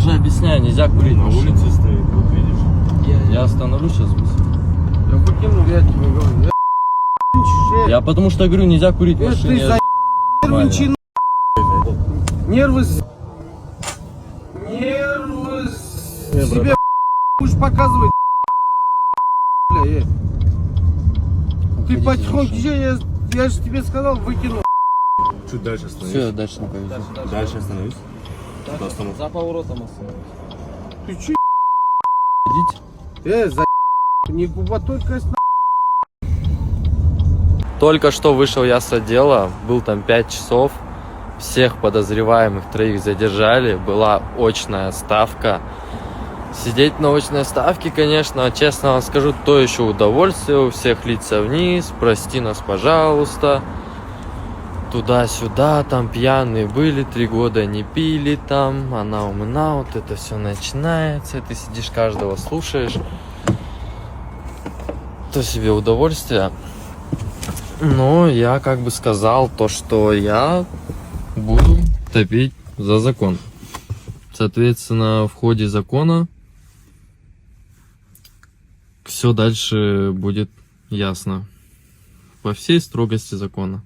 же объясняю, нельзя курить На в машине. улице стоит, вот видишь. Я остановлюсь сейчас. Я выкинул, я тебе говорю. Я потому что говорю, нельзя курить в машине. Ты нервничай, нервы, нервы себе будешь показывать, бля, Ты потихоньку, я же тебе сказал, выкинул. Чуть дальше остановись. Все, дальше не повезу. Дальше остановись. Куда остановись? За поворотом остановись. Ты че, Идите. за не только Только что вышел я с отдела, был там 5 часов. Всех подозреваемых троих задержали, была очная ставка. Сидеть на очной ставке, конечно, честно вам скажу, то еще удовольствие, у всех лица вниз, прости нас, пожалуйста. Туда-сюда, там пьяные были, 3 года не пили там, вот это все начинается, и ты сидишь, каждого слушаешь. То себе удовольствие. Но я как бы сказал то, что я буду топить за закон. Соответственно, в ходе закона все дальше будет ясно. По всей строгости закона.